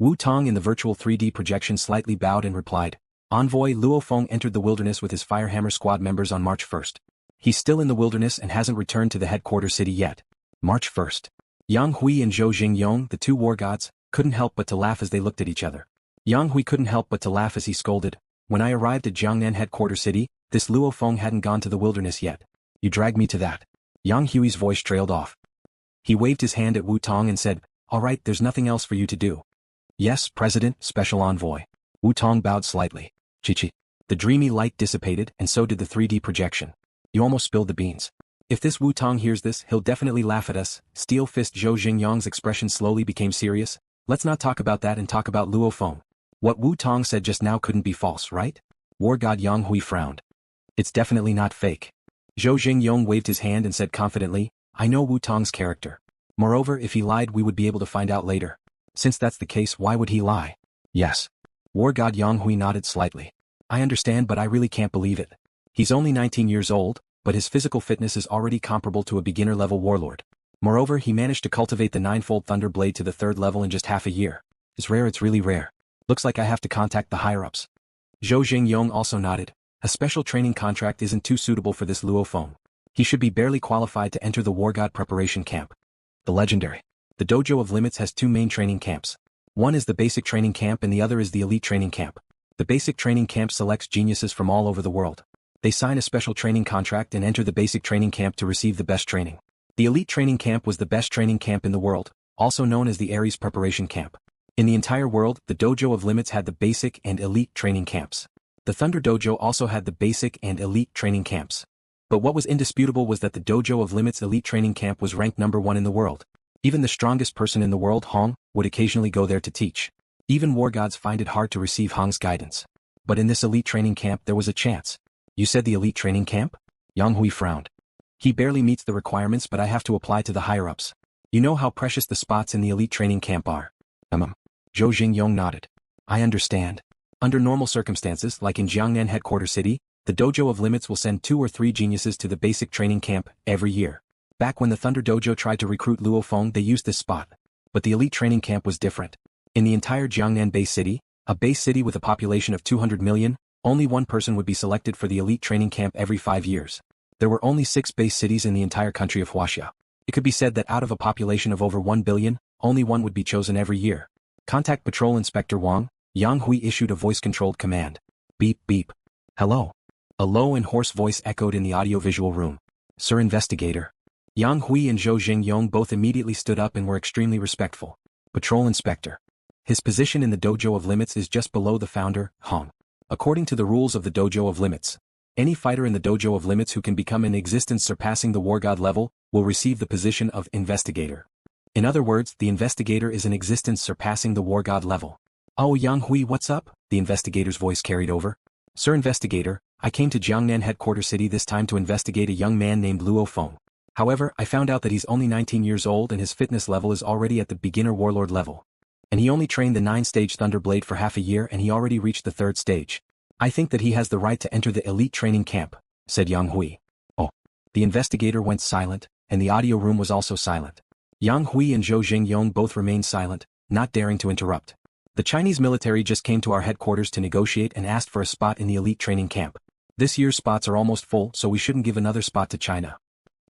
Wu Tong in the virtual 3D projection slightly bowed and replied. Envoy Luo Feng entered the wilderness with his Firehammer squad members on March 1st. He's still in the wilderness and hasn't returned to the headquarters city yet. March 1st. Yang Hui and Zhou Jingyong, the two war gods, couldn't help but to laugh as they looked at each other. Yang Hui couldn't help but to laugh as he scolded. When I arrived at Jiangnan headquarters city, this Luo Feng hadn't gone to the wilderness yet. You dragged me to that. Yang Hui's voice trailed off. He waved his hand at Wu Tong and said, all right, there's nothing else for you to do. Yes, President, Special Envoy. Wu Tong bowed slightly. Chi-chi. The dreamy light dissipated and so did the 3D projection. You almost spilled the beans. If this Wu Tong hears this, he'll definitely laugh at us. Steel Fist Zhou Jingyong's expression slowly became serious. Let's not talk about that and talk about Luo Feng. What Wu Tong said just now couldn't be false, right? War God Yang Hui frowned. It's definitely not fake. Zhou Jingyong waved his hand and said confidently, I know Wu Tong's character. Moreover, if he lied we would be able to find out later. Since that's the case, why would he lie? Yes. War God Yang Hui nodded slightly. I understand, but I really can't believe it. He's only 19 years old, but his physical fitness is already comparable to a beginner-level warlord. Moreover, he managed to cultivate the ninefold Thunder Blade to the 3rd level in just half a year. It's rare, it's really rare. Looks like I have to contact the higher-ups. Zhou Jingyong also nodded. A special training contract isn't too suitable for this Luo Feng. He should be barely qualified to enter the Wargod preparation camp. The legendary. The Dojo of Limits has two main training camps. One is the basic training camp and the other is the elite training camp. The basic training camp selects geniuses from all over the world. They sign a special training contract and enter the basic training camp to receive the best training. The elite training camp was the best training camp in the world, also known as the Ares preparation camp. In the entire world, the Dojo of Limits had the basic and elite training camps. The Thunder Dojo also had the basic and elite training camps. But what was indisputable was that the Dojo of Limits elite training camp was ranked number 1 in the world. Even the strongest person in the world, Hong, would occasionally go there to teach. Even war gods find it hard to receive Hong's guidance. But in this elite training camp there was a chance. You said the elite training camp? Yang Hui frowned. He barely meets the requirements, but I have to apply to the higher-ups. You know how precious the spots in the elite training camp are. Zhou Jingyong nodded. I understand. Under normal circumstances, like in Jiangnan headquarters city, the Dojo of Limits will send 2 or 3 geniuses to the basic training camp every year. Back when the Thunder Dojo tried to recruit Luo Feng, they used this spot. But the elite training camp was different. In the entire Jiangnan base city, a base city with a population of 200 million, only one person would be selected for the elite training camp every 5 years. There were only 6 base cities in the entire country of Huaxia. It could be said that out of a population of over 1 billion, only one would be chosen every year. Contact Patrol Inspector Wang. Yang Hui issued a voice-controlled command. Beep beep. Hello. A low and hoarse voice echoed in the audio-visual room. Sir Investigator. Yang Hui and Zhou Jingyong both immediately stood up and were extremely respectful. Patrol Inspector. His position in the Dojo of Limits is just below the founder, Hong. According to the rules of the Dojo of Limits, any fighter in the Dojo of Limits who can become an existence surpassing the Wargod level will receive the position of Investigator. In other words, the Investigator is an existence surpassing the Wargod level. Oh, Yang Hui, what's up? The Investigator's voice carried over. Sir Investigator, I came to Jiangnan headquarters city this time to investigate a young man named Luo Feng. However, I found out that he's only 19 years old and his fitness level is already at the Beginner Warlord level. And he only trained the 9-stage Thunderblade for half a year and he already reached the 3rd stage. I think that he has the right to enter the elite training camp, said Yang Hui. Oh. The Investigator went silent, and the audio room was also silent. Yang Hui and Zhou Jingyong both remained silent, not daring to interrupt. The Chinese military just came to our headquarters to negotiate and asked for a spot in the elite training camp. This year's spots are almost full, so we shouldn't give another spot to China.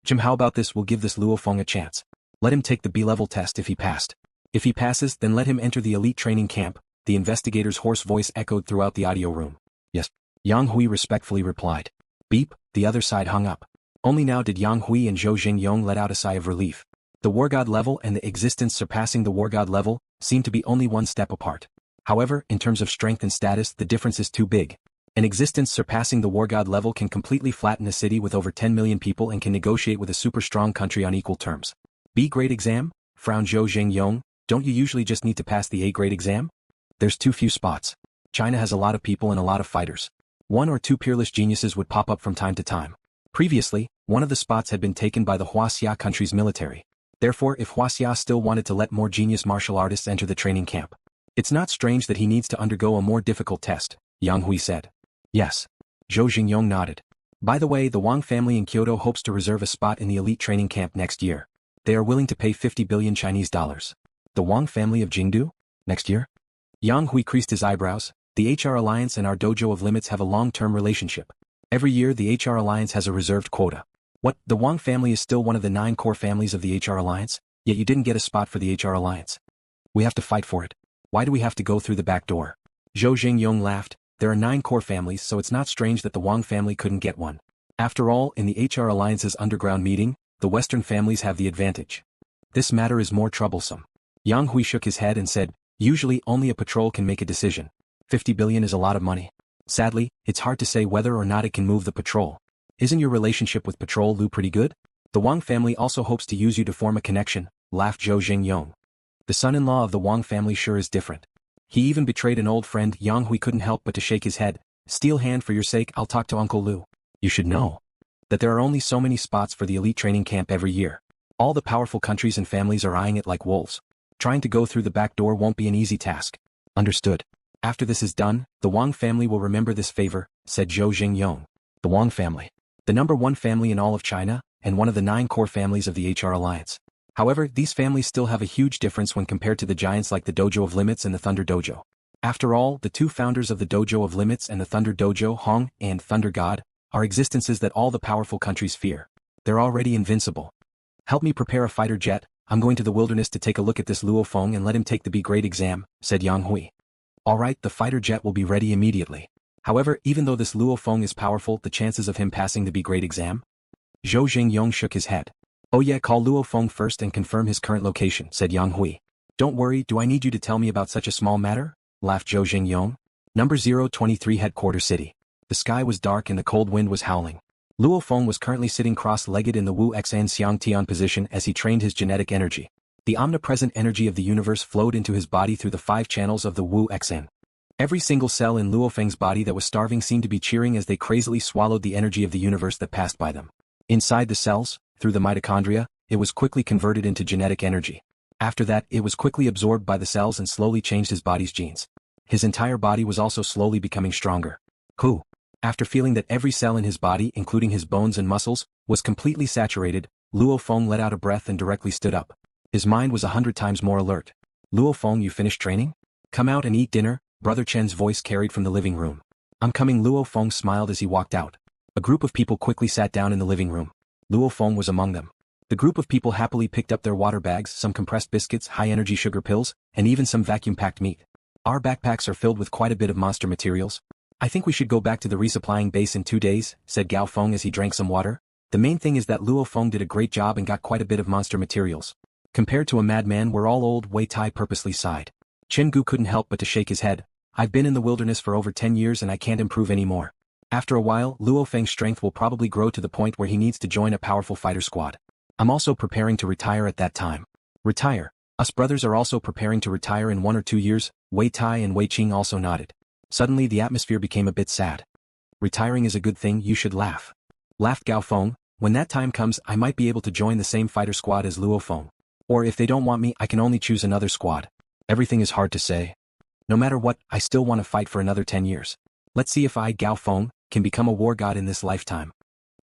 Jim, how about this? We'll give this Luo Feng a chance. Let him take the B-level test if he passed. If he passes, then let him enter the elite training camp. The Investigator's hoarse voice echoed throughout the audio room. Yes. Yang Hui respectfully replied. Beep, the other side hung up. Only now did Yang Hui and Zhou Jingyong let out a sigh of relief. The Wargod level and the existence surpassing the Wargod level seem to be only one step apart. However, in terms of strength and status, the difference is too big. An existence surpassing the Wargod level can completely flatten a city with over 10 million people and can negotiate with a super strong country on equal terms. B-grade exam? Frowned Zhou Jingyong. Don't you usually just need to pass the A-grade exam? There's too few spots. China has a lot of people and a lot of fighters. 1 or 2 peerless geniuses would pop up from time to time. Previously, one of the spots had been taken by the Huaxia country's military. Therefore, if Huaxia still wanted to let more genius martial artists enter the training camp, it's not strange that he needs to undergo a more difficult test, Yang Hui said. Yes. Zhou Jingyong nodded. By the way, the Wang family in Kyoto hopes to reserve a spot in the elite training camp next year. They are willing to pay 50 billion Chinese dollars. The Wang family of Jingdu? Next year? Yang Hui creased his eyebrows. The HR Alliance and our Dojo of Limits have a long-term relationship. Every year the HR Alliance has a reserved quota. What, the Wang family is still one of the 9 core families of the HR Alliance, yet you didn't get a spot for the HR Alliance. We have to fight for it. Why do we have to go through the back door? Zhou Jingyong laughed. There are 9 core families, so it's not strange that the Wang family couldn't get one. After all, in the HR Alliance's underground meeting, the Western families have the advantage. This matter is more troublesome. Yang Hui shook his head and said, usually only a patrol can make a decision. 50 billion is a lot of money. Sadly, it's hard to say whether or not it can move the patrol. Isn't your relationship with Patrol Lu pretty good? The Wang family also hopes to use you to form a connection, laughed Zhou Jingyong. The son-in-law of the Wang family sure is different. He even betrayed an old friend. Yang Hui couldn't help but to shake his head. Steel hand, for your sake, I'll talk to Uncle Lu. You should know that there are only so many spots for the elite training camp every year. All the powerful countries and families are eyeing it like wolves. Trying to go through the back door won't be an easy task. Understood. After this is done, the Wang family will remember this favor, said Zhou Jingyong. The Wang family. The number 1 family in all of China, and one of the 9 core families of the HR Alliance. However, these families still have a huge difference when compared to the giants like the Dojo of Limits and the Thunder Dojo. After all, the 2 founders of the Dojo of Limits and the Thunder Dojo, Hong and Thunder God, are existences that all the powerful countries fear. They're already invincible. Help me prepare a fighter jet. I'm going to the wilderness to take a look at this Luo Feng and let him take the Be Great exam, said Yang Hui. Alright, the fighter jet will be ready immediately. However, even though this Luo Feng is powerful, the chances of him passing the Be Great exam? Zhou Jingyong shook his head. Oh yeah, call Luo Feng first and confirm his current location, said Yang Hui. Don't worry, do I need you to tell me about such a small matter? Laughed Zhou Jingyong. Number 023 Headquarter City. The sky was dark and the cold wind was howling. Luo Feng was currently sitting cross-legged in the Wu Xan Xiang Tian position as he trained his genetic energy. The omnipresent energy of the universe flowed into his body through the 5 channels of the Wu Xan. Every single cell in LuoFeng's body that was starving seemed to be cheering as they crazily swallowed the energy of the universe that passed by them. Inside the cells, through the mitochondria, it was quickly converted into genetic energy. After that, it was quickly absorbed by the cells and slowly changed his body's genes. His entire body was also slowly becoming stronger. Who? After feeling that every cell in his body, including his bones and muscles, was completely saturated, Luo Feng let out a breath and directly stood up. His mind was 100 times more alert. Luo Feng, you finished training? Come out and eat dinner, Brother Chen's voice carried from the living room. I'm coming. Luo Feng smiled as he walked out. A group of people quickly sat down in the living room. Luo Feng was among them. The group of people happily picked up their water bags, some compressed biscuits, high-energy sugar pills, and even some vacuum-packed meat. Our backpacks are filled with quite a bit of monster materials. I think we should go back to the resupplying base in 2 days, said Gao Feng as he drank some water. The main thing is that Luo Feng did a great job and got quite a bit of monster materials. Compared to a madman, we're all old. Wei Tai purposely sighed. Chen Gu couldn't help but to shake his head. I've been in the wilderness for over 10 years and I can't improve anymore. After a while, Luo Feng's strength will probably grow to the point where he needs to join a powerful fighter squad. I'm also preparing to retire at that time. Retire? Us brothers are also preparing to retire in 1 or 2 years. Wei Tai and Wei Qing also nodded. Suddenly the atmosphere became a bit sad. Retiring is a good thing, you should laugh. Laughed Gao Feng. When that time comes, I might be able to join the same fighter squad as Luo Feng. Or if they don't want me, I can only choose another squad. Everything is hard to say. No matter what, I still want to fight for another 10 years. Let's see if I, Gao Feng, can become a war god in this lifetime.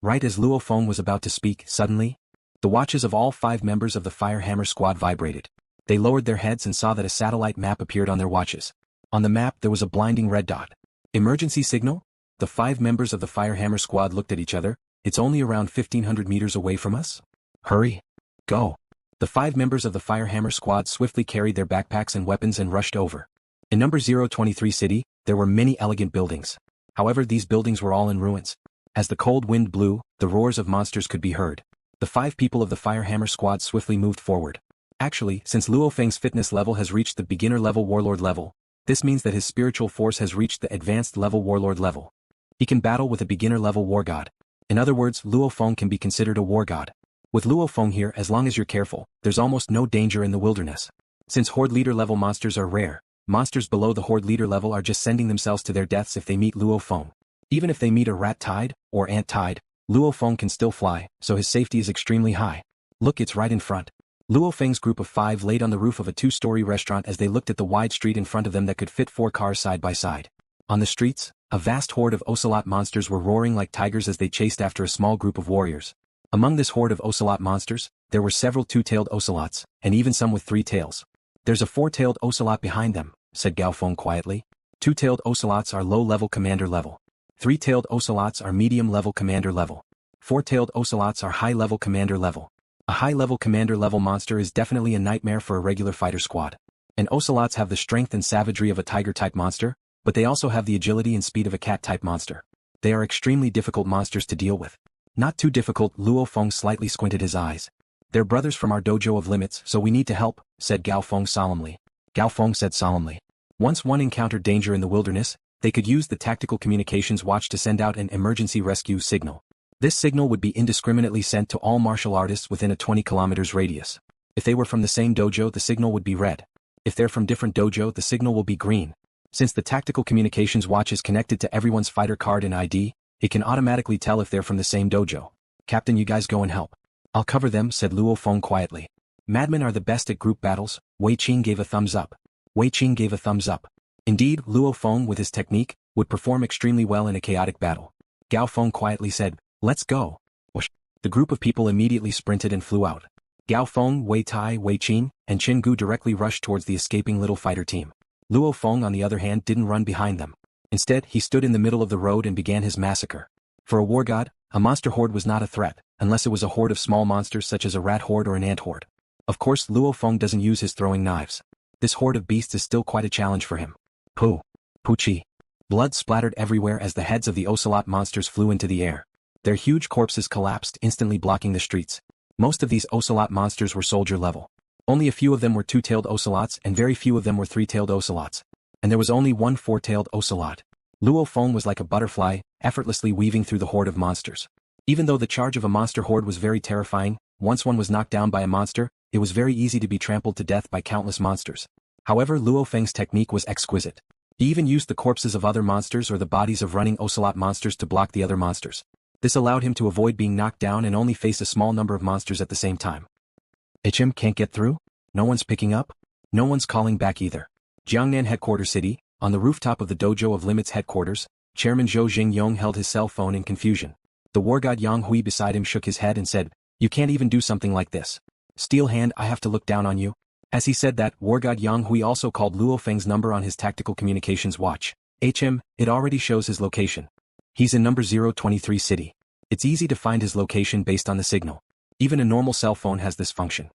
Right as Luo Feng was about to speak, suddenly, the watches of all 5 members of the Firehammer squad vibrated. They lowered their heads and saw that a satellite map appeared on their watches. On the map there was a blinding red dot. Emergency signal? The 5 members of the Firehammer squad looked at each other. It's only around 1500 meters away from us? Hurry! Go! The 5 members of the Firehammer squad swiftly carried their backpacks and weapons and rushed over. In number 023 city, there were many elegant buildings. However, these buildings were all in ruins. As the cold wind blew, the roars of monsters could be heard. The 5 people of the Firehammer squad swiftly moved forward. Actually, since Luo Feng's fitness level has reached the beginner level warlord level, this means that his spiritual force has reached the advanced level warlord level. He can battle with a beginner level war god. In other words, Luo Feng can be considered a war god. With Luo Feng here, as long as you're careful, there's almost no danger in the wilderness. Since horde leader level monsters are rare, monsters below the horde leader level are just sending themselves to their deaths if they meet Luo Feng. Even if they meet a rat tide, or ant tide, Luo Feng can still fly, so his safety is extremely high. Look, it's right in front. Luo Feng's group of 5 laid on the roof of a 2-story restaurant as they looked at the wide street in front of them that could fit 4 cars side by side. On the streets, a vast horde of Ocelot monsters were roaring like tigers as they chased after a small group of warriors. Among this horde of Ocelot monsters, there were several 2-tailed Ocelots, and even some with 3 tails. There's a 4-tailed Ocelot behind them, said LuoFeng quietly. Two-tailed Ocelots are low-level commander level. Three-tailed Ocelots are medium-level commander level. Four-tailed Ocelots are high-level commander level. A high-level commander level monster is definitely a nightmare for a regular fighter squad. And Ocelots have the strength and savagery of a tiger-type monster, but they also have the agility and speed of a cat-type monster. They are extremely difficult monsters to deal with. Not too difficult, LuoFeng slightly squinted his eyes. They're brothers from our dojo of limits, so we need to help, said LuoFeng solemnly. LuoFeng said solemnly. Once one encountered danger in the wilderness, they could use the tactical communications watch to send out an emergency rescue signal. This signal would be indiscriminately sent to all martial artists within a 20 kilometers radius. If they were from the same dojo, the signal would be red. If they're from different dojo, the signal will be green. Since the tactical communications watch is connected to everyone's fighter card and ID, it can automatically tell if they're from the same dojo. Captain, you guys go and help. I'll cover them, said LuoFeng quietly. Madmen are the best at group battles. Wei Qing gave a thumbs up. Wei Qing gave a thumbs up. Indeed, LuoFeng with his technique would perform extremely well in a chaotic battle. LuoFeng quietly said, let's go. Whoosh. The group of people immediately sprinted and flew out. LuoFeng, Wei Tai, Wei Qing, and Qin Gu directly rushed towards the escaping little fighter team. LuoFeng on the other hand didn't run behind them. Instead, he stood in the middle of the road and began his massacre. For a wargod, a monster horde was not a threat, unless it was a horde of small monsters such as a rat horde or an ant horde. Of course, LuoFeng doesn't use his throwing knives. This horde of beasts is still quite a challenge for him. Pooh. Poochie. Blood splattered everywhere as the heads of the Ocelot monsters flew into the air. Their huge corpses collapsed, instantly blocking the streets. Most of these Ocelot monsters were soldier level. Only a few of them were two-tailed Ocelots and very few of them were three-tailed Ocelots. And there was only one four-tailed Ocelot. LuoFeng was like a butterfly, effortlessly weaving through the horde of monsters. Even though the charge of a monster horde was very terrifying, once one was knocked down by a monster, it was very easy to be trampled to death by countless monsters. However, LuoFeng's technique was exquisite. He even used the corpses of other monsters or the bodies of running Ocelot monsters to block the other monsters. This allowed him to avoid being knocked down and only face a small number of monsters at the same time. HM can't get through? No one's picking up? No one's calling back either. Jiangnan headquarters city, on the rooftop of the Dojo of Limits headquarters, Chairman Zhou Jingyong held his cell phone in confusion. The wargod Yang Hui beside him shook his head and said, you can't even do something like this. Steel Hand, I have to look down on you. As he said that, wargod Yang Hui also called LuoFeng's number on his tactical communications watch. HM, it already shows his location. He's in number 023 city. It's easy to find his location based on the signal. Even a normal cell phone has this function.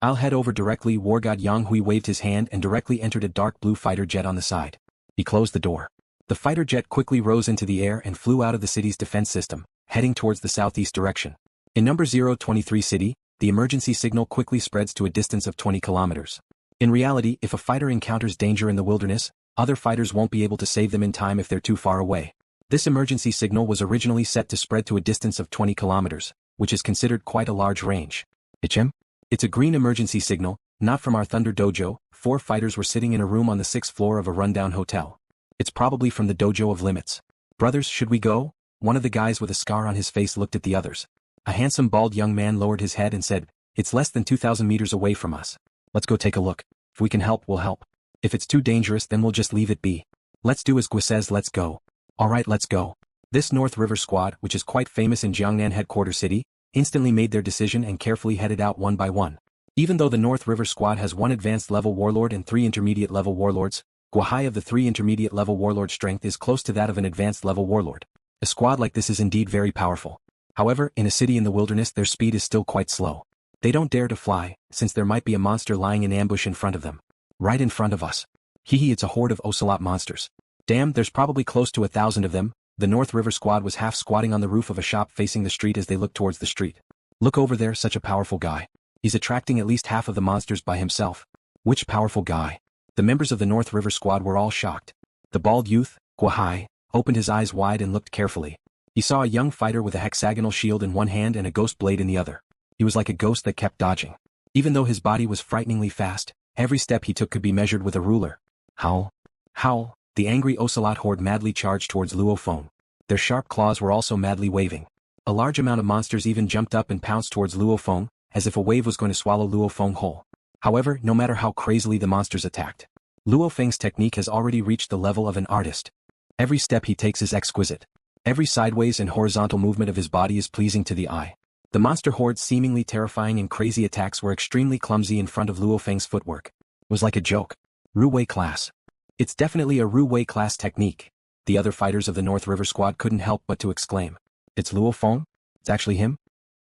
I'll head over directly. Wargod Yang Hui waved his hand and directly entered a dark blue fighter jet on the side. He closed the door. The fighter jet quickly rose into the air and flew out of the city's defense system, heading towards the southeast direction. In number 023 city, the emergency signal quickly spreads to a distance of 20 kilometers. In reality, if a fighter encounters danger in the wilderness, other fighters won't be able to save them in time if they're too far away. This emergency signal was originally set to spread to a distance of 20 kilometers, which is considered quite a large range. HM? It's a green emergency signal, not from our Thunder Dojo. 4 fighters were sitting in a room on the 6th floor of a rundown hotel. It's probably from the Dojo of Limits. Brothers, should we go? One of the guys with a scar on his face looked at the others. A handsome bald young man lowered his head and said, it's less than 2,000 meters away from us. Let's go take a look. If we can help, we'll help. If it's too dangerous, then we'll just leave it be. Let's do as Gui says, let's go. Alright, let's go. This North River squad, which is quite famous in Jiangnan headquarters city, instantly made their decision and carefully headed out one by one. Even though the North River squad has 1 advanced level warlord and 3 intermediate level warlords, Guahai of the 3 intermediate level warlord strength is close to that of an advanced level warlord. A squad like this is indeed very powerful. However, in a city in the wilderness their speed is still quite slow. They don't dare to fly, since there might be a monster lying in ambush in front of them. Right in front of us. Hee, it's a horde of Ocelot monsters. Damn, there's probably close to 1,000 of them. The North River squad was half squatting on the roof of a shop facing the street as they looked towards the street. Look over there, such a powerful guy. He's attracting at least half of the monsters by himself. Which powerful guy? The members of the North River squad were all shocked. The bald youth, Guahai, opened his eyes wide and looked carefully. He saw a young fighter with a hexagonal shield in one hand and a ghost blade in the other. He was like a ghost that kept dodging. Even though his body was frighteningly fast, every step he took could be measured with a ruler. Howl. Howl. The angry Ocelot horde madly charged towards LuoFeng. Their sharp claws were also madly waving. A large amount of monsters even jumped up and pounced towards LuoFeng, as if a wave was going to swallow LuoFeng whole. However, no matter how crazily the monsters attacked, LuoFeng's technique has already reached the level of an artist. Every step he takes is exquisite. Every sideways and horizontal movement of his body is pleasing to the eye. The monster horde's seemingly terrifying and crazy attacks were extremely clumsy in front of LuoFeng's footwork. It was like a joke. Ru Wei class. It's definitely a Ru Wei class technique. The other fighters of the North River squad couldn't help but to exclaim. It's Luo Feng? It's actually him?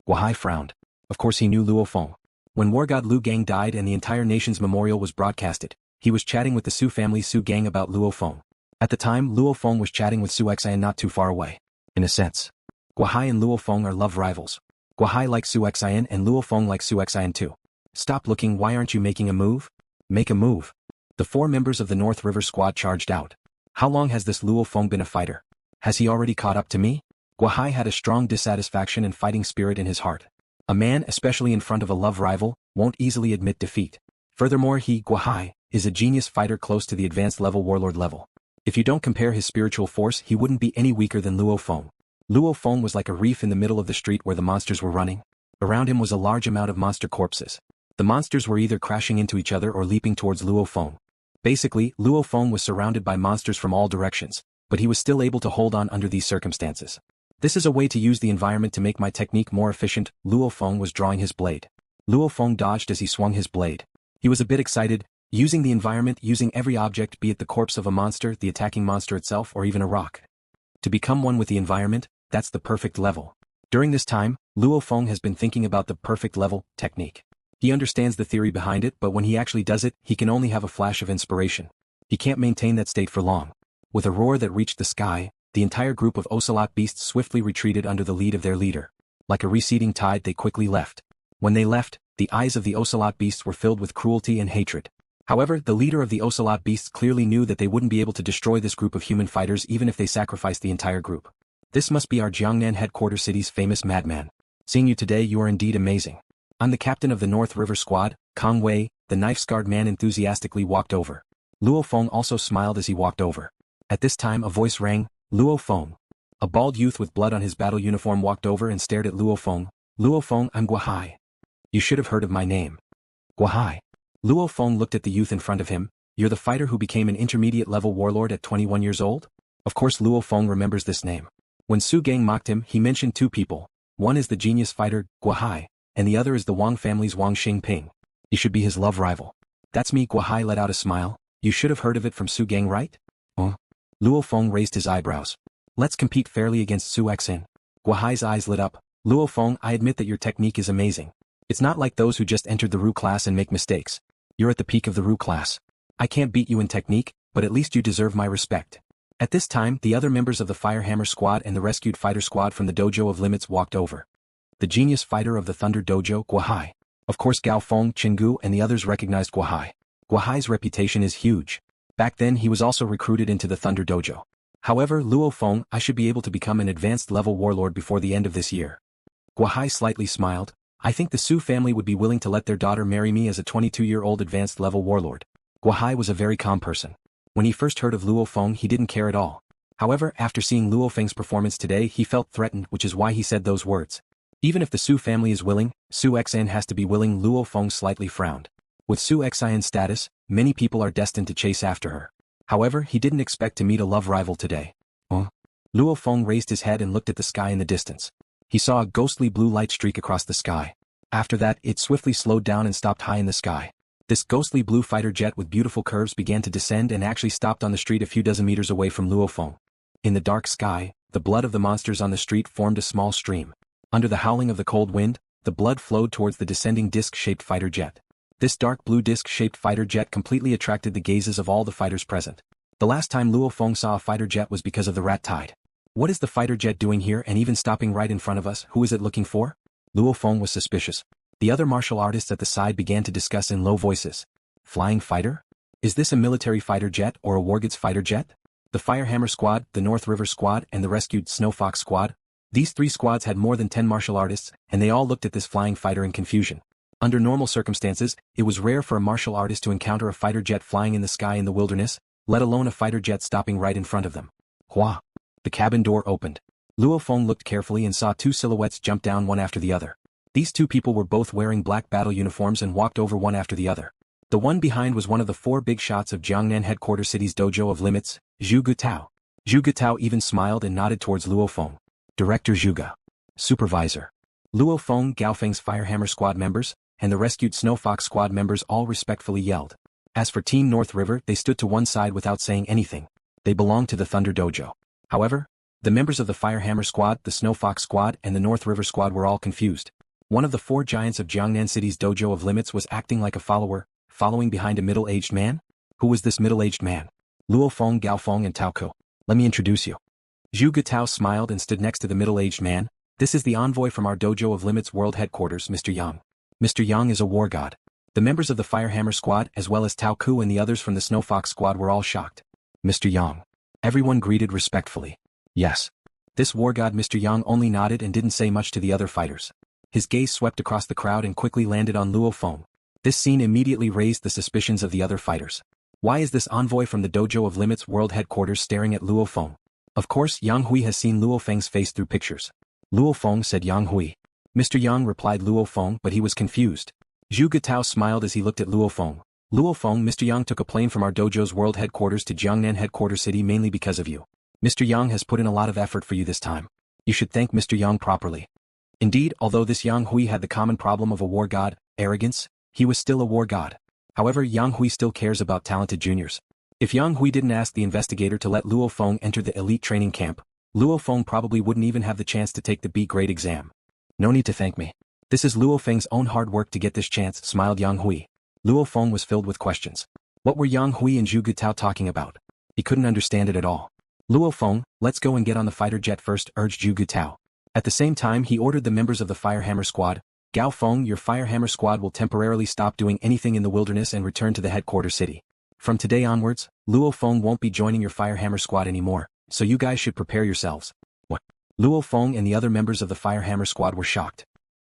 Guo Hai frowned. Of course he knew Luo Feng. When Wargod Lu Gang died and the entire nation's memorial was broadcasted, he was chatting with the Su family Su Gang about Luo Feng. At the time, Luo Feng was chatting with Su Xian not too far away. In a sense, Guo Hai and Luo Feng are love rivals. Guo Hai likes Su Xian and Luo Feng likes Su Xian too. Stop looking, why aren't you making a move? Make a move. The 4 members of the North River squad charged out. How long has this Luo Feng been a fighter? Has he already caught up to me? Guo Hai had a strong dissatisfaction and fighting spirit in his heart. A man, especially in front of a love rival, won't easily admit defeat. Furthermore, he, Guo Hai, is a genius fighter close to the advanced warlord level. If you don't compare his spiritual force, he wouldn't be any weaker than Luo Feng. Luo Feng was like a reef in the middle of the street where the monsters were running. Around him was a large amount of monster corpses. The monsters were either crashing into each other or leaping towards Luo Feng. Basically, Luo Feng was surrounded by monsters from all directions, but he was still able to hold on under these circumstances. This is a way to use the environment to make my technique more efficient. Luo Feng was drawing his blade. Luo Feng dodged as he swung his blade. He was a bit excited, using the environment, using every object, be it the corpse of a monster, the attacking monster itself, or even a rock. To become one with the environment, that's the perfect level. During this time, Luo Feng has been thinking about the perfect level technique. He understands the theory behind it, but when he actually does it, he can only have a flash of inspiration. He can't maintain that state for long. With a roar that reached the sky, the entire group of Ocelot beasts swiftly retreated under the lead of their leader. Like a receding tide, they quickly left. When they left, the eyes of the Ocelot beasts were filled with cruelty and hatred. However, the leader of the Ocelot beasts clearly knew that they wouldn't be able to destroy this group of human fighters even if they sacrificed the entire group. This must be our Jiangnan headquarters city's famous madman. Seeing you today, you are indeed amazing. I'm the captain of the North River squad, Kang Wei. The knife-scarred man enthusiastically walked over. Luo Feng also smiled as he walked over. At this time a voice rang, Luo Feng. A bald youth with blood on his battle uniform walked over and stared at Luo Feng. Luo Feng, I'm Guo Hai. You should have heard of my name. Guo Hai. Luo Feng looked at the youth in front of him. You're the fighter who became an intermediate level warlord at 21 years old? Of course Luo Feng remembers this name. When Su Gang mocked him, he mentioned 2 people. One is the genius fighter, Guo Hai, and the other is the Wang family's Wang Xingping. He should be his love rival. That's me. Guo Hai let out a smile. You should have heard of it from Su Gang, right? Luo Feng raised his eyebrows. Let's compete fairly against Su Xian. Guo Hai's eyes lit up. Luo Feng, I admit that your technique is amazing. It's not like those who just entered the Ru class and make mistakes. You're at the peak of the Ru class. I can't beat you in technique, but at least you deserve my respect. At this time, the other members of the Firehammer squad and the rescued fighter squad from the dojo of limits walked over. The genius fighter of the Thunder dojo, Guo Hai. Of course Gao Feng, Qinggu and the others recognized Guo Hai. Guo Hai's reputation is huge. Back then he was also recruited into the Thunder dojo. However, Luo Feng, I should be able to become an advanced level warlord before the end of this year. Guo Hai slightly smiled. I think the Su family would be willing to let their daughter marry me as a 22-year-old advanced level warlord. Guo Hai was a very calm person. When he first heard of Luo Feng, he didn't care at all. However, after seeing Luo Feng's performance today, he felt threatened, which is why he said those words. Even if the Su family is willing, Su Xian has to be willing. Luo Feng slightly frowned. With Su Xian's status, many people are destined to chase after her. However, he didn't expect to meet a love rival today. Luo Feng raised his head and looked at the sky in the distance. He saw a ghostly blue light streak across the sky. After that, it swiftly slowed down and stopped high in the sky. This ghostly blue fighter jet with beautiful curves began to descend and actually stopped on the street a few dozen meters away from Luo Feng. In the dark sky, the blood of the monsters on the street formed a small stream. Under the howling of the cold wind, the blood flowed towards the descending disc-shaped fighter jet. This dark blue disc-shaped fighter jet completely attracted the gazes of all the fighters present. The last time Luo Feng saw a fighter jet was because of the rat tide. What is the fighter jet doing here and even stopping right in front of us? Who is it looking for? Luo Feng was suspicious. The other martial artists at the side began to discuss in low voices. Flying fighter? Is this a military fighter jet or a Wargod's fighter jet? The Firehammer squad, the North River squad and the rescued Snow Fox squad? These 3 squads had more than 10 martial artists, and they all looked at this flying fighter in confusion. Under normal circumstances, it was rare for a martial artist to encounter a fighter jet flying in the sky in the wilderness, let alone a fighter jet stopping right in front of them. Hua! The cabin door opened. Luo Feng looked carefully and saw 2 silhouettes jump down one after the other. These 2 people were both wearing black battle uniforms and walked over one after the other. The one behind was one of the 4 big shots of Jiangnan headquarters city's dojo of limits, Zhu Gutao. Zhu Gutao even smiled and nodded towards Luo Feng. Director Zhuge. Supervisor. Luo Feng, Gao Feng's Firehammer squad members, and the rescued Snow Fox squad members all respectfully yelled. As for Team North River, they stood to one side without saying anything. They belonged to the Thunder Dojo. However, the members of the Firehammer Squad, the Snow Fox Squad, and the North River Squad were all confused. One of the 4 giants of Jiangnan City's Dojo of Limits was acting like a follower, following behind a middle-aged man? Who was this middle-aged man? Luo Feng, Gao Feng, and Tao Ku. Let me introduce you. Zhu Gutao smiled and stood next to the middle-aged man. This is the envoy from our Dojo of Limits World Headquarters, Mr. Yang. Mr. Yang is a war god. The members of the Firehammer Squad, as well as Tao Ku and the others from the Snow Fox Squad, were all shocked. Mr. Yang. Everyone greeted respectfully. Yes. This war god Mr. Yang only nodded and didn't say much to the other fighters. His gaze swept across the crowd and quickly landed on Luo Feng. This scene immediately raised the suspicions of the other fighters. Why is this envoy from the Dojo of Limits World Headquarters staring at Luo Feng? Of course, Yang Hui has seen Luo Feng's face through pictures. Luo Feng, said Yang Hui. Mr. Yang, replied Luo Feng, but he was confused. Zhu Gutao smiled as he looked at Luo Feng. Luo Feng, Mr. Yang took a plane from our dojo's world headquarters to Jiangnan headquarters city mainly because of you. Mr. Yang has put in a lot of effort for you this time. You should thank Mr. Yang properly. Indeed, although this Yang Hui had the common problem of a war god, arrogance, he was still a war god. However, Yang Hui still cares about talented juniors. If Yang Hui didn't ask the investigator to let Luo Feng enter the elite training camp, Luo Feng probably wouldn't even have the chance to take the B grade exam. No need to thank me. This is Luo Feng's own hard work to get this chance, smiled Yang Hui. Luo Feng was filled with questions. What were Yang Hui and Zhu Gutao talking about? He couldn't understand it at all. Luo Feng, let's go and get on the fighter jet first, urged Zhu Gutao. At the same time, he ordered the members of the Firehammer Squad. Gao Feng, your Firehammer Squad will temporarily stop doing anything in the wilderness and return to the headquarters city. From today onwards, Luo Feng won't be joining your Firehammer Squad anymore, so you guys should prepare yourselves. What? Luo Feng and the other members of the Firehammer Squad were shocked.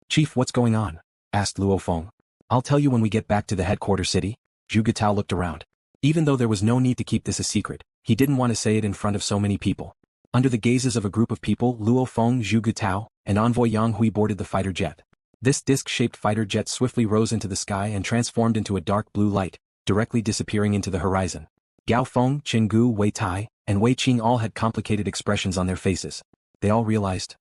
Chief, what's going on? Asked Luo Feng. I'll tell you when we get back to the headquarters city. Zhu Gutao looked around. Even though there was no need to keep this a secret, he didn't want to say it in front of so many people. Under the gazes of a group of people, Luo Feng, Zhu Gutao, and envoy Yang Hui boarded the fighter jet. This disc-shaped fighter jet swiftly rose into the sky and transformed into a dark blue light, directly disappearing into the horizon. Gao Feng, Qinggu, Wei Tai, and Wei Qing all had complicated expressions on their faces. They all realized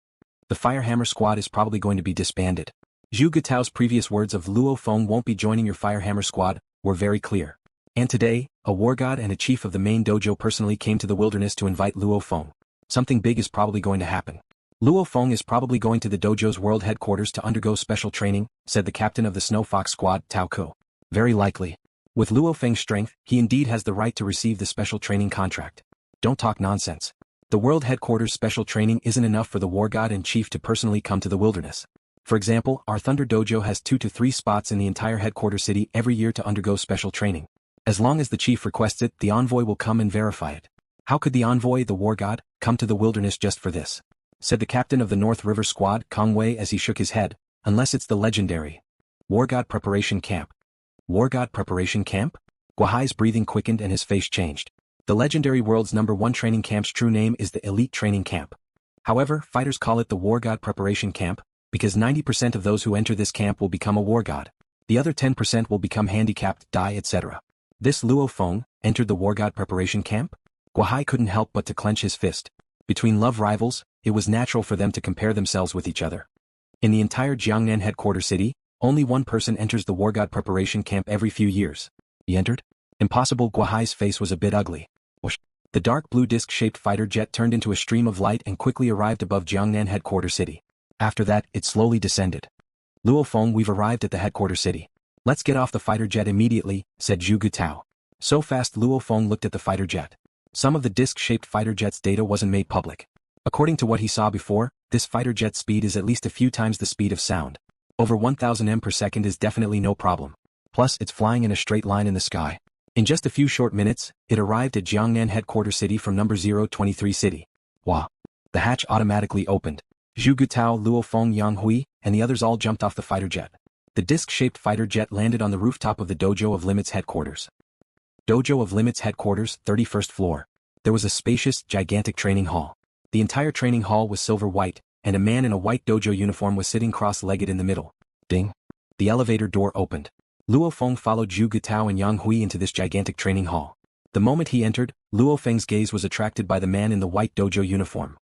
the Firehammer Squad is probably going to be disbanded. Zhu Gutao's previous words of Luo Feng won't be joining your Firehammer Squad were very clear. And today, a war god and a chief of the main dojo personally came to the wilderness to invite Luo Feng. Something big is probably going to happen. Luo Feng is probably going to the dojo's world headquarters to undergo special training, said the captain of the Snow Fox Squad, Tao Ku. Very likely. With Luo Feng's strength, he indeed has the right to receive the special training contract. Don't talk nonsense. The world headquarters special training isn't enough for the war god and chief to personally come to the wilderness. For example, our Thunder Dojo has 2 to 3 spots in the entire headquarters city every year to undergo special training. As long as the chief requests it, the envoy will come and verify it. How could the envoy, the war god, come to the wilderness just for this? Said the captain of the North River Squad, Kong Wei, as he shook his head, unless it's the legendary War God Preparation Camp. War God Preparation Camp? Guahai's breathing quickened and his face changed. The legendary world's #1 training camp's true name is the Elite Training Camp. However, fighters call it the War God Preparation Camp, because 90% of those who enter this camp will become a war god. The other 10% will become handicapped, die, etc. This Luo Feng entered the War God Preparation Camp? Guahai couldn't help but to clench his fist. Between love rivals, it was natural for them to compare themselves with each other. In the entire Jiangnan headquarters city, only one person enters the War God Preparation Camp every few years. He entered? Impossible. Guahai's face was a bit ugly. Whoosh. The dark blue disc-shaped fighter jet turned into a stream of light and quickly arrived above Jiangnan headquarters city. After that, it slowly descended. Luo Feng, we've arrived at the headquarters city. Let's get off the fighter jet immediately, said Zhu Gutao. So fast Luo Feng looked at the fighter jet. Some of the disc-shaped fighter jet's data wasn't made public. According to what he saw before, this fighter jet's speed is at least a few times the speed of sound. Over 1000 m per second is definitely no problem. Plus, it's flying in a straight line in the sky. In just a few short minutes, it arrived at Jiangnan headquarters city from number 023 city. Wow. The hatch automatically opened. Zhu Gutao, Luo Feng, Yang Hui, and the others all jumped off the fighter jet. The disc-shaped fighter jet landed on the rooftop of the Dojo of Limits headquarters. Dojo of Limits headquarters, 31st floor. There was a spacious, gigantic training hall. The entire training hall was silver white, and a man in a white dojo uniform was sitting cross-legged in the middle. Ding. The elevator door opened. Luo Feng followed Zhu Gutao and Yang Hui into this gigantic training hall. The moment he entered, Luo Feng's gaze was attracted by the man in the white dojo uniform.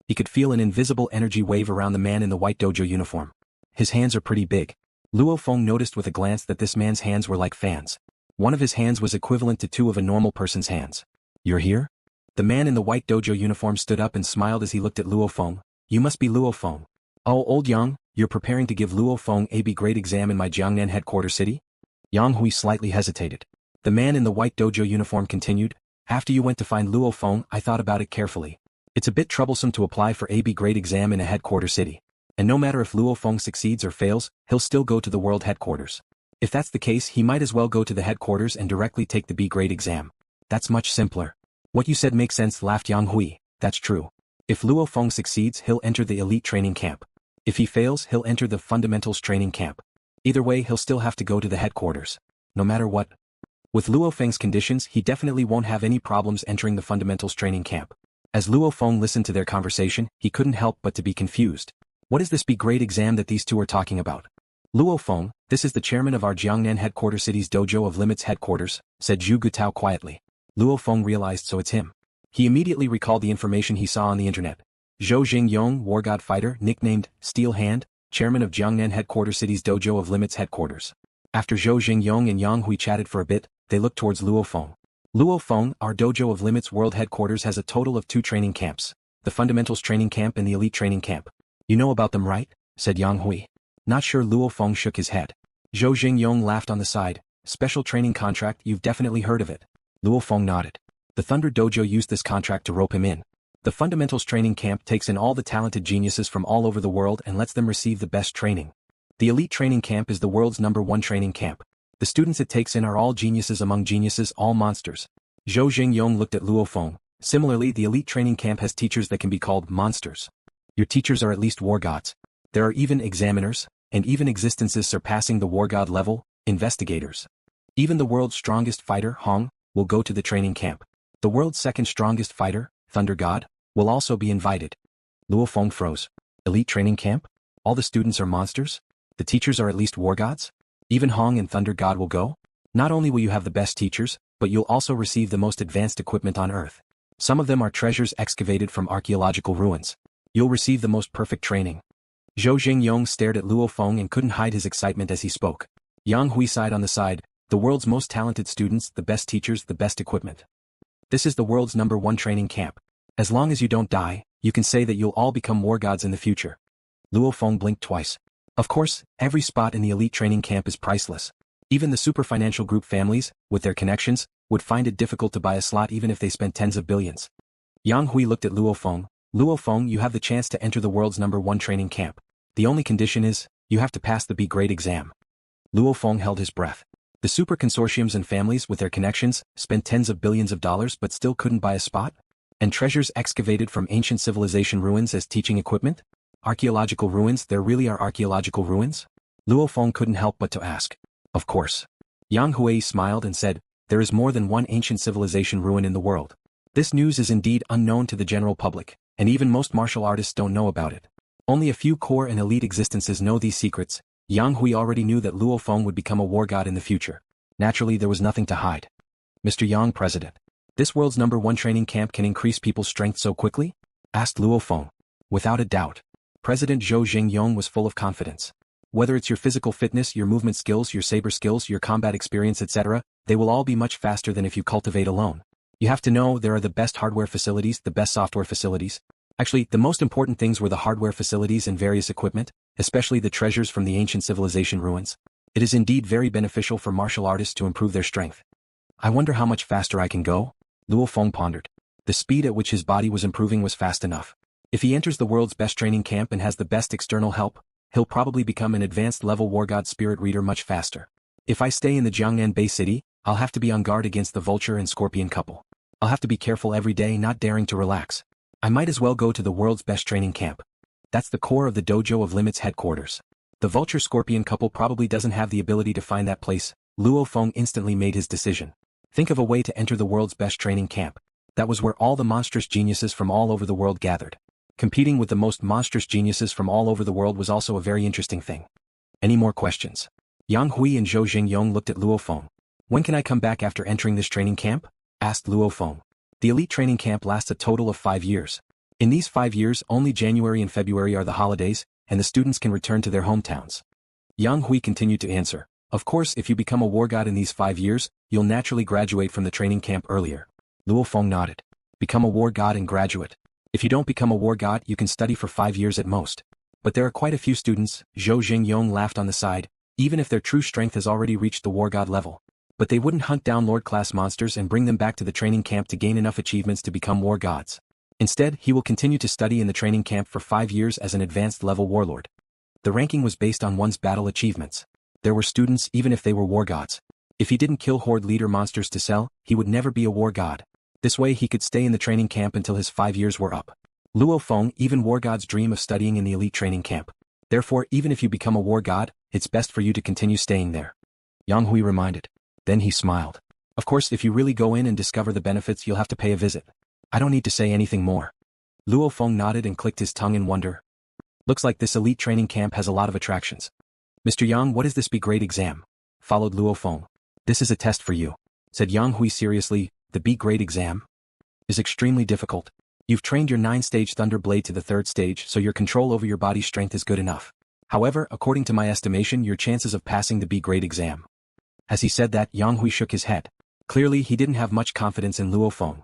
He could feel an invisible energy wave around the man in the white dojo uniform. His hands are pretty big. Luo Feng noticed with a glance that this man's hands were like fans. One of his hands was equivalent to two of a normal person's hands. You're here? The man in the white dojo uniform stood up and smiled as he looked at Luo Feng. You must be Luo Feng. Oh, old Yang, you're preparing to give Luo Feng a B grade exam in my Jiangnan headquarters city? Yang Hui slightly hesitated. The man in the white dojo uniform continued, after you went to find Luo Feng, I thought about it carefully. It's a bit troublesome to apply for a B grade exam in a headquarters city. And no matter if Luo Feng succeeds or fails, he'll still go to the world headquarters. If that's the case, he might as well go to the headquarters and directly take the B grade exam. That's much simpler. What you said makes sense, laughed Yang Hui. That's true. If Luo Feng succeeds, he'll enter the elite training camp. If he fails, he'll enter the fundamentals training camp. Either way, he'll still have to go to the headquarters. No matter what. With Luo Feng's conditions, he definitely won't have any problems entering the fundamentals training camp. As Luo Feng listened to their conversation, he couldn't help but to be confused. What is this B grade exam that these two are talking about? Luo Feng, this is the chairman of our Jiangnan headquarters city's Dojo of Limits headquarters, said Zhu Gutao quietly. Luo Feng realized so it's him. He immediately recalled the information he saw on the internet. Zhou Jingyong, Wargod fighter, nicknamed Steel Hand, chairman of Jiangnan headquarters city's Dojo of Limits headquarters. After Zhou Jingyong and Yang Hui chatted for a bit, they looked towards Luo Feng. Luo Feng, our Dojo of Limits world headquarters has a total of 2 training camps, the Fundamentals training camp and the Elite training camp. You know about them, right? Said Yang Hui. Not sure. Luo Feng shook his head. Zhou Jingyong laughed on the side. Special training contract, you've definitely heard of it. Luo Feng nodded. The Thunder Dojo used this contract to rope him in. The Fundamentals training camp takes in all the talented geniuses from all over the world and lets them receive the best training. The Elite training camp is the world's #1 training camp. The students it takes in are all geniuses among geniuses, all monsters. Zhou Jingyong looked at Luo Feng. Similarly, the Elite training camp has teachers that can be called monsters. Your teachers are at least Wargods. There are even examiners, and even existences surpassing the Wargod level, investigators. Even the world's strongest fighter, Hong, will go to the training camp. The world's second strongest fighter, Thunder God, will also be invited. Luo Feng froze. Elite training camp? All the students are monsters? The teachers are at least Wargods? Even Hong and Thunder God will go? Not only will you have the best teachers, but you'll also receive the most advanced equipment on Earth. Some of them are treasures excavated from archaeological ruins. You'll receive the most perfect training. Zhou Jingyong stared at Luo Feng and couldn't hide his excitement as he spoke. Yang Hui sighed on the side. The world's most talented students, the best teachers, the best equipment. This is the world's #1 training camp. As long as you don't die, you can say that you'll all become Wargods in the future. Luo Feng blinked twice. Of course, every spot in the Elite training camp is priceless. Even the super financial group families, with their connections, would find it difficult to buy a slot even if they spent tens of billions. Yang Hui looked at Luo Feng. Luo Feng, you have the chance to enter the world's #1 training camp. The only condition is, you have to pass the B grade exam. Luo Feng held his breath. The super consortiums and families with their connections spent tens of billions of dollars but still couldn't buy a spot? And treasures excavated from ancient civilization ruins as teaching equipment? Archaeological ruins, there really are archaeological ruins? Luo Feng couldn't help but to ask. Of course. Yang Hui smiled and said, there is more than one ancient civilization ruin in the world. This news is indeed unknown to the general public, and even most martial artists don't know about it. Only a few core and elite existences know these secrets. Yang Hui already knew that Luo Feng would become a Wargod in the future. Naturally, there was nothing to hide. Mr. Yang, President. This world's #1 training camp can increase people's strength so quickly? Asked Luo Feng. Without a doubt. President Zhou Jingyong was full of confidence. Whether it's your physical fitness, your movement skills, your saber skills, your combat experience, etc., they will all be much faster than if you cultivate alone. You have to know there are the best hardware facilities, the best software facilities. Actually, the most important things were the hardware facilities and various equipment, especially the treasures from the ancient civilization ruins. It is indeed very beneficial for martial artists to improve their strength. I wonder how much faster I can go? Luo Feng pondered. The speed at which his body was improving was fast enough. If he enters the world's best training camp and has the best external help, he'll probably become an advanced level Wargod spirit reader much faster. If I stay in the Jiangnan Bay City, I'll have to be on guard against the vulture and scorpion couple. I'll have to be careful every day, not daring to relax. I might as well go to the world's best training camp. That's the core of the Dojo of Limits headquarters. The vulture scorpion couple probably doesn't have the ability to find that place. Luo Feng instantly made his decision. Think of a way to enter the world's best training camp. That was where all the monstrous geniuses from all over the world gathered. Competing with the most monstrous geniuses from all over the world was also a very interesting thing. Any more questions? Yang Hui and Zhou Jingyong looked at Luo Feng. When can I come back after entering this training camp? Asked Luo Feng. The elite training camp lasts a total of 5 years. In these 5 years, only January and February are the holidays, and the students can return to their hometowns. Yang Hui continued to answer. Of course, if you become a war god in these 5 years, you'll naturally graduate from the training camp earlier. Luo Feng nodded. Become a war god and graduate. If you don't become a war god, you can study for 5 years at most. But there are quite a few students, Zhou Jingyong laughed on the side, even if their true strength has already reached the war god level. But they wouldn't hunt down lord-class monsters and bring them back to the training camp to gain enough achievements to become war gods. Instead, he will continue to study in the training camp for 5 years as an advanced level warlord. The ranking was based on one's battle achievements. There were students even if they were war gods. If he didn't kill horde leader monsters to sell, he would never be a war god. This way he could stay in the training camp until his 5 years were up. Luo Feng, even war gods dream of studying in the elite training camp. Therefore, even if you become a war god, it's best for you to continue staying there. Yang Hui reminded. Then he smiled. Of course, if you really go in and discover the benefits, you'll have to pay a visit. I don't need to say anything more. Luo Feng nodded and clicked his tongue in wonder. Looks like this elite training camp has a lot of attractions. Mr. Yang, what is this B-grade exam? Followed Luo Feng. This is a test for you, said Yang Hui seriously. The B-grade exam is extremely difficult. You've trained your 9-stage Thunder Blade to the 3rd stage, so your control over your body's strength is good enough. However, according to my estimation, your chances of passing the B-grade exam. As he said that, Yang Hui shook his head. Clearly, he didn't have much confidence in Luo Feng.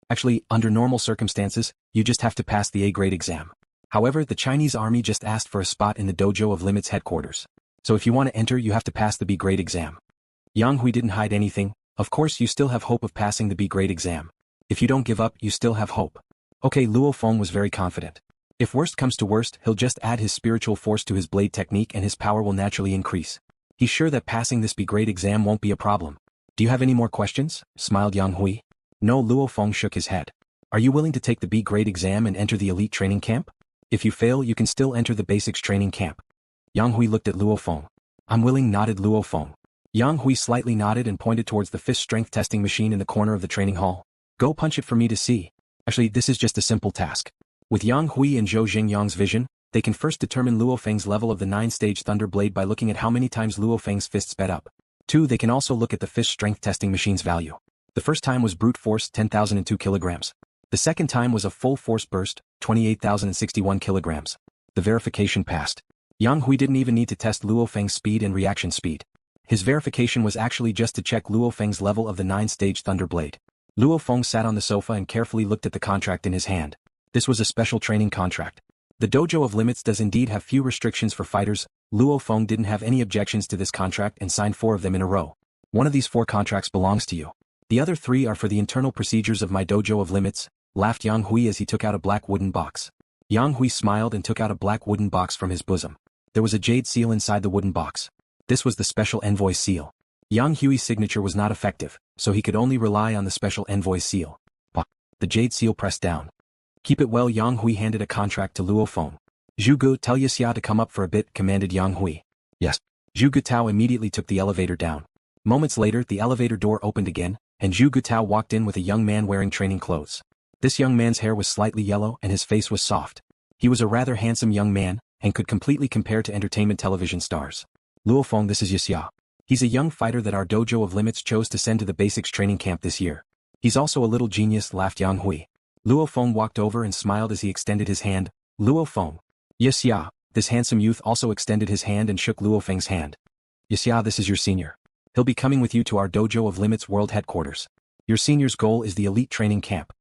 Actually, under normal circumstances, you just have to pass the A-grade exam. However, the Chinese army just asked for a spot in the Dojo of Limits headquarters. So if you want to enter, you have to pass the B-grade exam. Yang Hui didn't hide anything. Of course, you still have hope of passing the B-grade exam. If you don't give up, you still have hope. Okay, Luo Feng was very confident. If worst comes to worst, he'll just add his spiritual force to his blade technique and his power will naturally increase. He's sure that passing this B-grade exam won't be a problem. Do you have any more questions? Smiled Yang Hui. No, Luo Feng shook his head. Are you willing to take the B-grade exam and enter the elite training camp? If you fail, you can still enter the basics training camp. Yang Hui looked at Luo Feng. I'm willing, nodded Luo Feng. Yang Hui slightly nodded and pointed towards the fist strength testing machine in the corner of the training hall. Go punch it for me to see. Actually, this is just a simple task. With Yang Hui and Zhou Jingyang's vision, they can first determine LuoFeng's level of the 9-stage Thunder Blade by looking at how many times LuoFeng's fist sped up. 2. They can also look at the fist strength testing machine's value. The first time was brute force 10,002 kilograms. The second time was a full force burst, 28,061 kilograms. The verification passed. Yang Hui didn't even need to test LuoFeng's speed and reaction speed. His verification was actually just to check LuoFeng's level of the 9-stage Thunder Blade. Luo Feng sat on the sofa and carefully looked at the contract in his hand. This was a special training contract. The Dojo of Limits does indeed have few restrictions for fighters. Luo Feng didn't have any objections to this contract and signed 4 of them in a row. One of these 4 contracts belongs to you. The other 3 are for the internal procedures of my Dojo of Limits, laughed Yang Hui as he took out a black wooden box. Yang Hui smiled and took out a black wooden box from his bosom. There was a jade seal inside the wooden box. This was the special envoy seal. Yang Hui's signature was not effective, so he could only rely on the special envoy seal. The jade seal pressed down. Keep it well. Yang Hui handed a contract to Luo Feng. Zhuge, tell Yixia to come up for a bit, commanded Yang Hui. Yes. Zhuge Tao immediately took the elevator down. Moments later, the elevator door opened again, and Zhuge Tao walked in with a young man wearing training clothes. This young man's hair was slightly yellow and his face was soft. He was a rather handsome young man, and could completely compare to entertainment television stars. Luo Feng, this is Yixia. He's a young fighter that our Dojo of Limits chose to send to the basics training camp this year. He's also a little genius, laughed Yang Hui. Luo Feng walked over and smiled as he extended his hand. Luo Feng. Yixia. This handsome youth also extended his hand and shook Luo Feng's hand. Yixia, this is your senior. He'll be coming with you to our Dojo of Limits world headquarters. Your senior's goal is the elite training camp,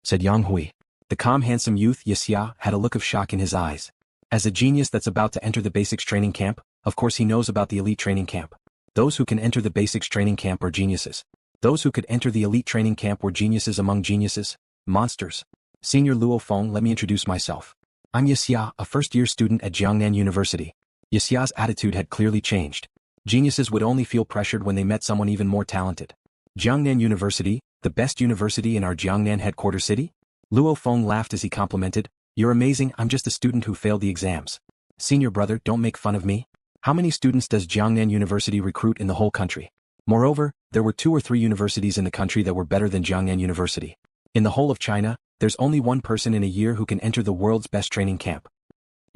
said Yang Hui. The calm handsome youth Yixia had a look of shock in his eyes. As a genius that's about to enter the basics training camp, of course he knows about the elite training camp. Those who can enter the basics training camp are geniuses. Those who could enter the elite training camp were geniuses among geniuses. Monsters. Senior Luo Feng, let me introduce myself. I'm Yixia, a first-year student at Jiangnan University. Yixia's attitude had clearly changed. Geniuses would only feel pressured when they met someone even more talented. Jiangnan University, the best university in our Jiangnan headquarters city? Luo Feng laughed as he complimented. You're amazing, I'm just a student who failed the exams. Senior brother, don't make fun of me. How many students does Jiangnan University recruit in the whole country? Moreover, there were 2 or 3 universities in the country that were better than Jiangnan University. In the whole of China, there's only 1 person in a year who can enter the world's best training camp.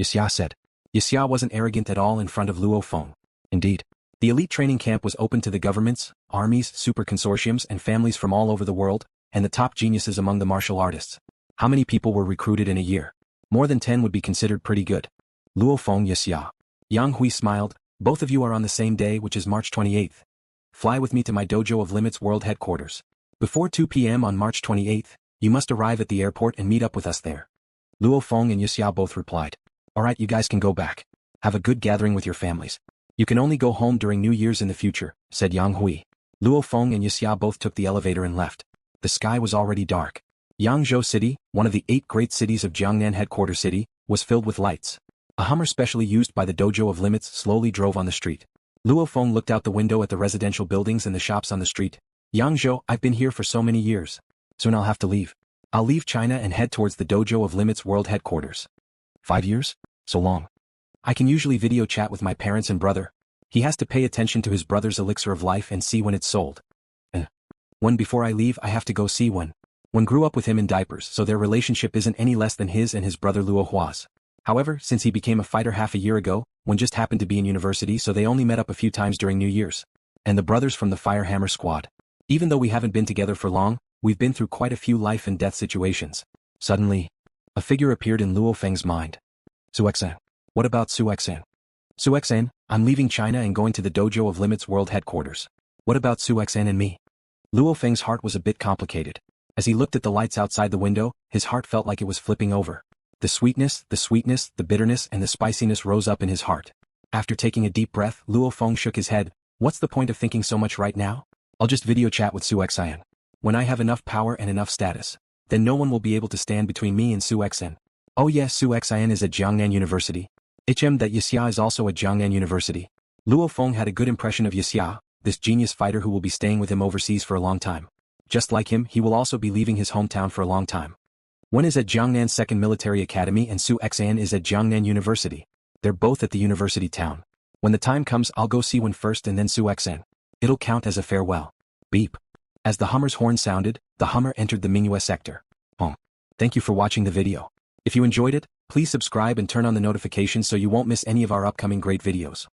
Yixia said. Yixia wasn't arrogant at all in front of Luo Feng. Indeed, the elite training camp was open to the governments, armies, super consortiums and families from all over the world, and the top geniuses among the martial artists. How many people were recruited in a year? More than 10 would be considered pretty good. Luo Feng. Yixia. Yang Hui smiled. Both of you are on the same day, which is March 28th. Fly with me to my Dojo of Limits World Headquarters. Before 2 p.m. on March 28th, you must arrive at the airport and meet up with us there. Luo Feng and Yixia both replied. Alright, you guys can go back. Have a good gathering with your families. You can only go home during New Year's in the future, said Yang Hui. Luo Feng and Yixia both took the elevator and left. The sky was already dark. Yangzhou City, one of the 8 great cities of Jiangnan headquarters city, was filled with lights. A Hummer specially used by the Dojo of Limits slowly drove on the street. Luo Feng looked out the window at the residential buildings and the shops on the street. Yangzhou, I've been here for so many years. Soon I'll have to leave. I'll leave China and head towards the Dojo of Limits World Headquarters. 5 years? So long. I can usually video chat with my parents and brother. He has to pay attention to his brother's elixir of life and see when it's sold. When before I leave I have to go see when. One grew up with him in diapers, so their relationship isn't any less than his and his brother Luo Hua's. However, since he became a fighter half a year ago, one just happened to be in university, so they only met up a few times during New Year's. And the brothers from the Firehammer squad. Even though we haven't been together for long, we've been through quite a few life and death situations. Suddenly, a figure appeared in Luo Feng's mind. Suexan. What about Suexan? Suexan, I'm leaving China and going to the Dojo of Limits World Headquarters. What about Suexan and me? Luo Feng's heart was a bit complicated. As he looked at the lights outside the window, his heart felt like it was flipping over. The sweetness, the bitterness and the spiciness rose up in his heart. After taking a deep breath, Luo Feng shook his head. What's the point of thinking so much right now? I'll just video chat with Suexan. When I have enough power and enough status, then no one will be able to stand between me and Suexan. Oh yes, Suexan is at Jiangnan University. That Yixia is also at Jiangnan University. Luo Feng had a good impression of Yixia, this genius fighter who will be staying with him overseas for a long time. Just like him, he will also be leaving his hometown for a long time. One is at Jiangnan 2nd Military Academy and Suexan is at Jiangnan University. They're both at the university town. When the time comes I'll go see one first and then Suexan. It'll count as a farewell. Beep. As the Hummer's horn sounded, the Hummer entered the Mingyue sector. Thank you for watching the video. If you enjoyed it, please subscribe and turn on the notifications so you won't miss any of our upcoming great videos.